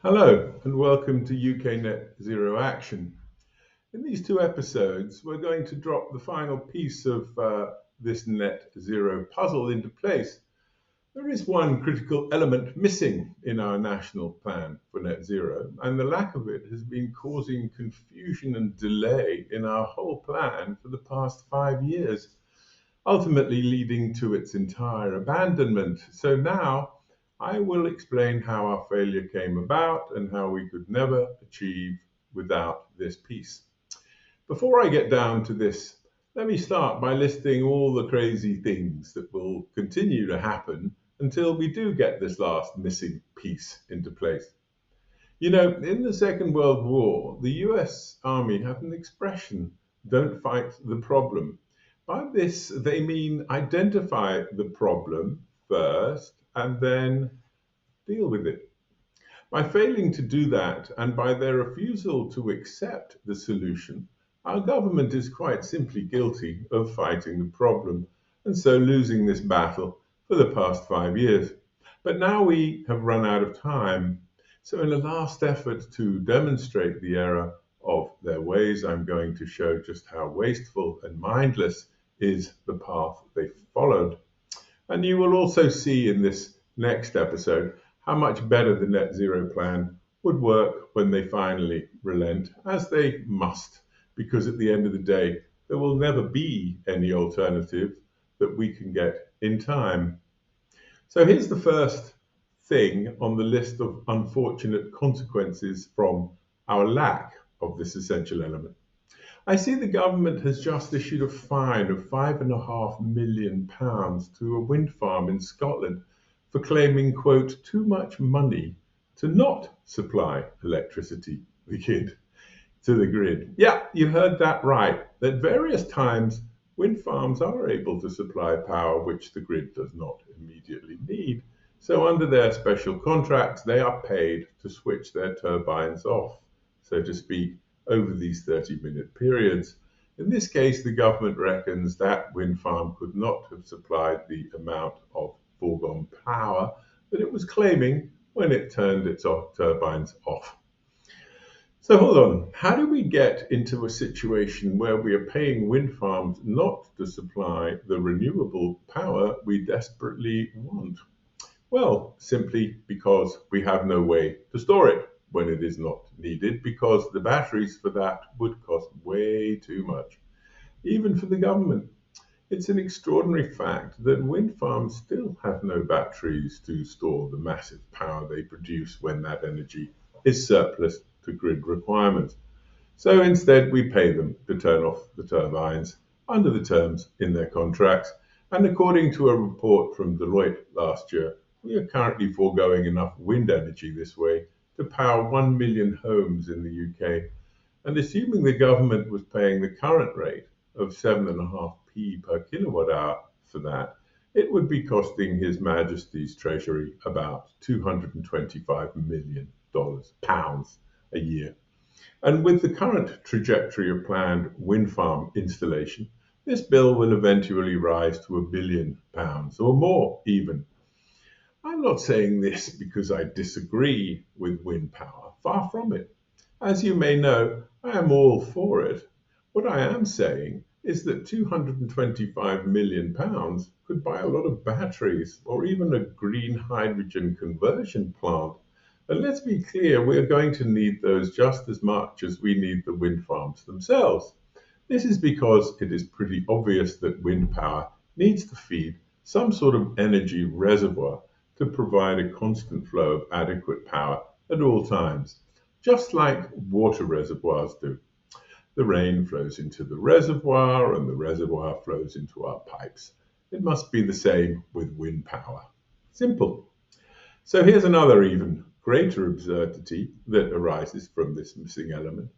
Hello and welcome to UK Net Zero Action. In these two episodes, we're going to drop the final piece of this net zero puzzle into place. There is one critical element missing in our national plan for net zero, and the lack of it has been causing confusion and delay in our whole plan for the past 5 years, ultimately leading to its entire abandonment. So now I will explain how our failure came about and how we could never achieve without this piece. Before I get down to this, let me start by listing all the crazy things that will continue to happen until we do get this last missing piece into place. You know, in the Second World War, the US Army had an expression, don't fight the problem. By this, they mean identify the problem first and then deal with it. By failing to do that and by their refusal to accept the solution, our government is quite simply guilty of fighting the problem and so losing this battle for the past 5 years. But now we have run out of time. So, in a last effort to demonstrate the error of their ways, I'm going to show just how wasteful and mindless is the path they followed. And you will also see in this next episode how much better the net zero plan would work when they finally relent, as they must, because at the end of the day, there will never be any alternative that we can get in time. So here's the first thing on the list of unfortunate consequences from our lack of this essential element. I see the government has just issued a fine of £5.5 million to a wind farm in Scotland for claiming, quote, too much money to not supply electricity to the grid. Yeah, you heard that right. At various times, wind farms are able to supply power which the grid does not immediately need. So under their special contracts, they are paid to switch their turbines off, so to speak, over these 30-minute periods. In this case, the government reckons that wind farm could not have supplied the amount of foregone power that it was claiming when it turned its turbines off. So hold on, how do we get into a situation where we are paying wind farms not to supply the renewable power we desperately want? Well, simply because we have no way to store it when it is not needed, because the batteries for that would cost way too much, even for the government. It's an extraordinary fact that wind farms still have no batteries to store the massive power they produce when that energy is surplus to grid requirements. So instead, we pay them to turn off the turbines under the terms in their contracts. And according to a report from Deloitte last year, we are currently foregoing enough wind energy this way to power 1 million homes in the UK. And assuming the government was paying the current rate of 7.5p per kilowatt hour for that, it would be costing His Majesty's Treasury about $225 million pounds a year. And with the current trajectory of planned wind farm installation, this bill will eventually rise to £1 billion or more even. I'm not saying this because I disagree with wind power, far from it. As you may know, I am all for it. What I am saying is that £225 million could buy a lot of batteries or even a green hydrogen conversion plant. And let's be clear, we're going to need those just as much as we need the wind farms themselves. This is because it is pretty obvious that wind power needs to feed some sort of energy reservoir to provide a constant flow of adequate power at all times, just like water reservoirs do. The rain flows into the reservoir and the reservoir flows into our pipes. It must be the same with wind power. Simple. So here's another even greater absurdity that arises from this missing element.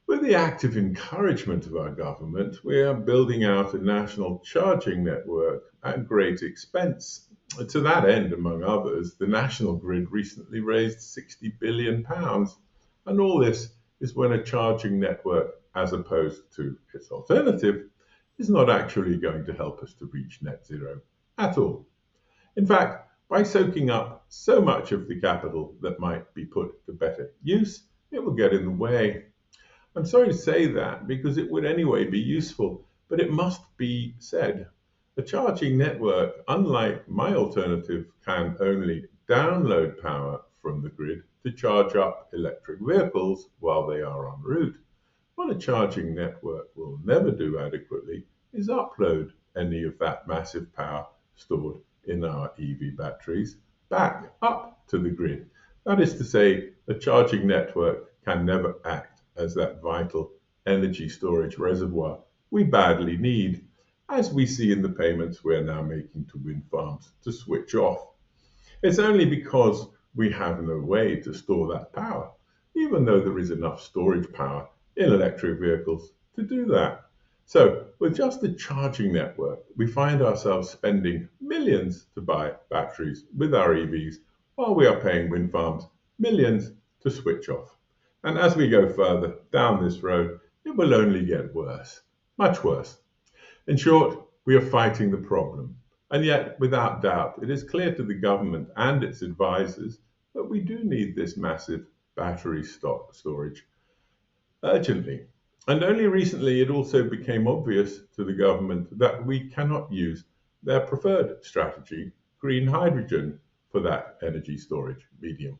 With the active encouragement of our government, we are building out a national charging network at great expense. To that end, among others, the National Grid recently raised £60 billion. And all this is when a charging network, as opposed to its alternative, is not actually going to help us to reach net zero at all. In fact, By soaking up so much of the capital that might be put to better use, it will get in the way. I'm sorry to say that because it would anyway be useful, but it must be said. A charging network, unlike my alternative, can only download power from the grid to charge up electric vehicles while they are en route. What a charging network will never do adequately is upload any of that massive power stored in our EV batteries back up to the grid. That is to say, a charging network can never act as that vital energy storage reservoir we badly need, as we see in the payments we're now making to wind farms to switch off. It's only because we have no way to store that power, even though there is enough storage power in electric vehicles to do that. So, with just the charging network, we find ourselves spending millions to buy batteries with our EVs while we are paying wind farms millions to switch off. And as we go further down this road, it will only get worse, much worse. In short, we are fighting the problem. And yet, without doubt, it is clear to the government and its advisors that we do need this massive battery stock storage urgently. And only recently it also became obvious to the government that we cannot use their preferred strategy, green hydrogen, for that energy storage medium.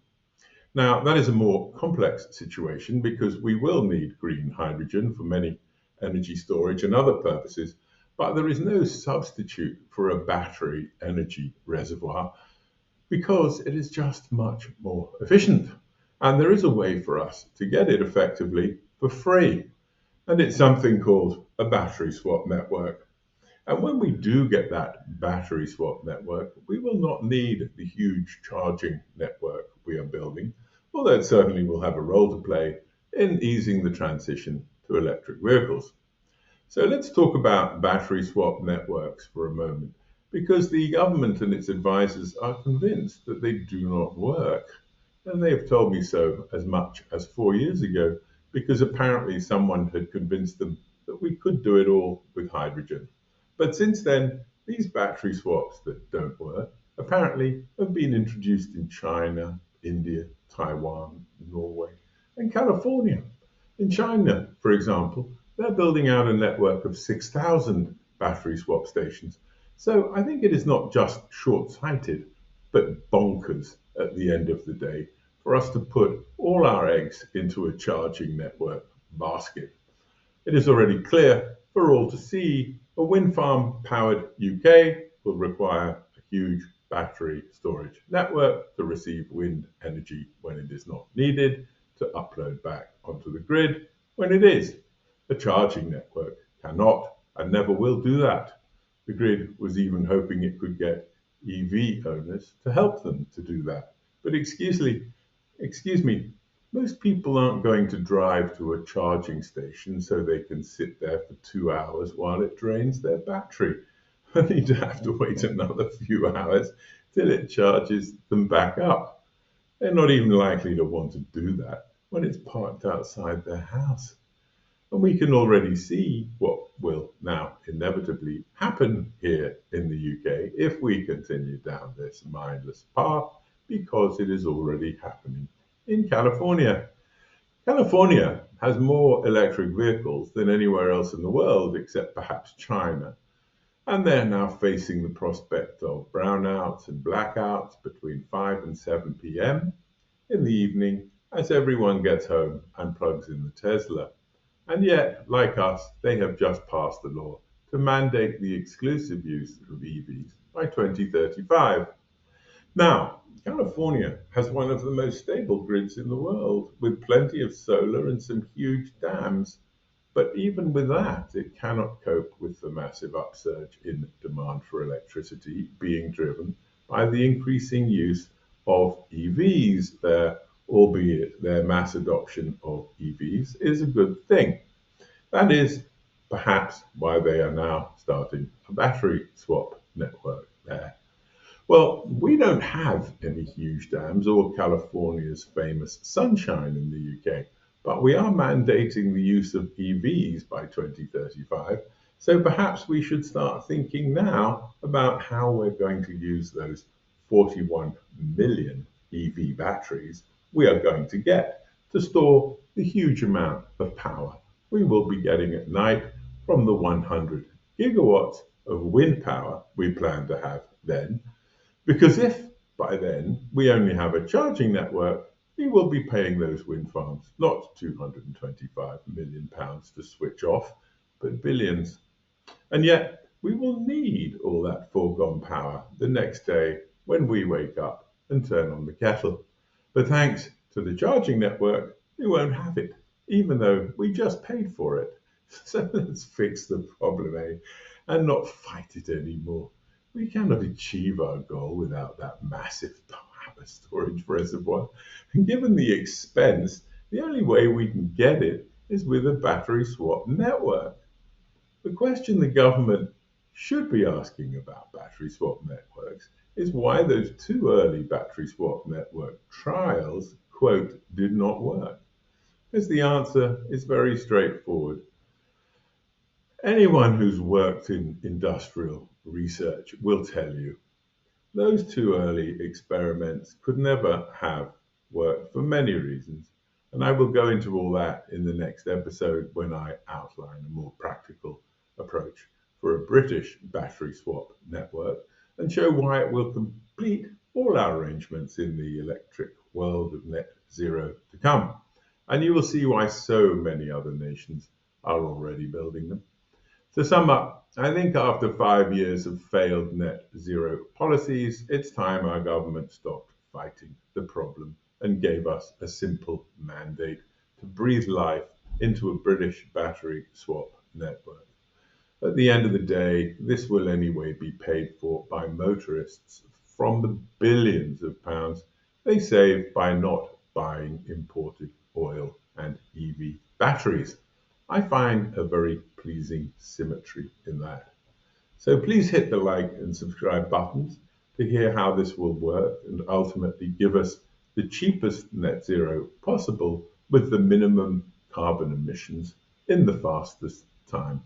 Now, that is a more complex situation because we will need green hydrogen for many energy storage and other purposes, but there is no substitute for a battery energy reservoir because it is just much more efficient. And there is a way for us to get it effectively for free, and it's something called a battery swap network. And when we do get that battery swap network, we will not need the huge charging network we are building, although it certainly will have a role to play in easing the transition to electric vehicles. So let's talk about battery swap networks for a moment, because the government and its advisors are convinced that they do not work. And they have told me so as much as 4 years ago, because apparently someone had convinced them that we could do it all with hydrogen. But since then, these battery swaps that don't work apparently have been introduced in China, India, Taiwan, Norway, and California. In China, for example, they're building out a network of 6,000 battery swap stations. So I think it is not just short-sighted, but bonkers at the end of the day for us to put all our eggs into a charging network basket. It is already clear for all to see a wind farm powered UK will require a huge battery storage network to receive wind energy when it is not needed, to upload back onto the grid when it is. A charging network cannot and never will do that. The grid was even hoping it could get EV owners to help them to do that. But excuse me, most people aren't going to drive to a charging station so they can sit there for 2 hours while it drains their battery, only to have to wait another few hours till it charges them back up. They're not even likely to want to do that when it's parked outside their house. And we can already see what will now inevitably happen here in the UK if we continue down this mindless path, because it is already happening in California. California has more electric vehicles than anywhere else in the world, except perhaps China. And they're now facing the prospect of brownouts and blackouts between 5 and 7 p.m. in the evening as everyone gets home and plugs in the Tesla. And yet, like us, they have just passed the law to mandate the exclusive use of EVs by 2035. Now, California has one of the most stable grids in the world, with plenty of solar and some huge dams. But even with that, it cannot cope with the massive upsurge in demand for electricity being driven by the increasing use of EVs there, albeit their mass adoption of EVs is a good thing. That is perhaps why they are now starting a battery swap network there. Well, we don't have any huge dams or California's famous sunshine in the UK, but we are mandating the use of EVs by 2035. So perhaps we should start thinking now about how we're going to use those 41 million EV batteries we are going to get to store the huge amount of power we will be getting at night from the 100 gigawatts of wind power we plan to have then. Because if by then we only have a charging network, we will be paying those wind farms not £225 million to switch off, but billions. And yet, we will need all that foregone power the next day when we wake up and turn on the kettle. But thanks to the charging network, we won't have it, even though we just paid for it. So let's fix the problem, and not fight it anymore. We cannot achieve our goal without that massive power storage reservoir. And given the expense, the only way we can get it is with a battery swap network. The question the government should be asking about battery swap networks is why those two early battery swap network trials, quote, did not work. As the answer is very straightforward. Anyone who's worked in industrial research will tell you those two early experiments could never have worked for many reasons. And I will go into all that in the next episode when I outline a more practical approach for a British battery swap network and show why it will complete all our arrangements in the electric world of net zero to come. And you will see why so many other nations are already building them. To sum up, I think after 5 years of failed net zero policies, it's time our government stopped fighting the problem and gave us a simple mandate to breathe life into a British battery swap network. At the end of the day, this will anyway be paid for by motorists from the billions of pounds they save by not buying imported oil and EV batteries. I find a very pleasing symmetry in that. So please hit the like and subscribe buttons to hear how this will work and ultimately give us the cheapest net zero possible with the minimum carbon emissions in the fastest time.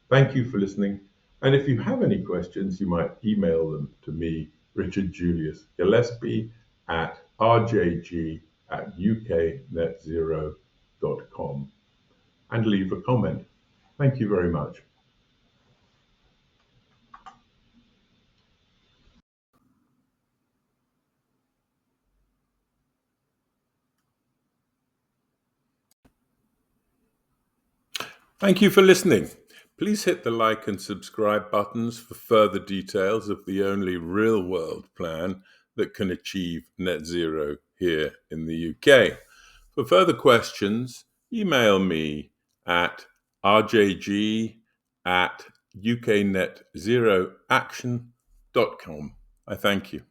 Thank you for listening. And if you have any questions, you might email them to me, Richard Julius Gillespie, at rjg@uknetzero.com, and leave a comment. Thank you very much. Thank you for listening. Please hit the like and subscribe buttons for further details of the only real-world plan that can achieve net zero here in the UK. For further questions, email me at rjg@uknetzeroaction.com. I thank you.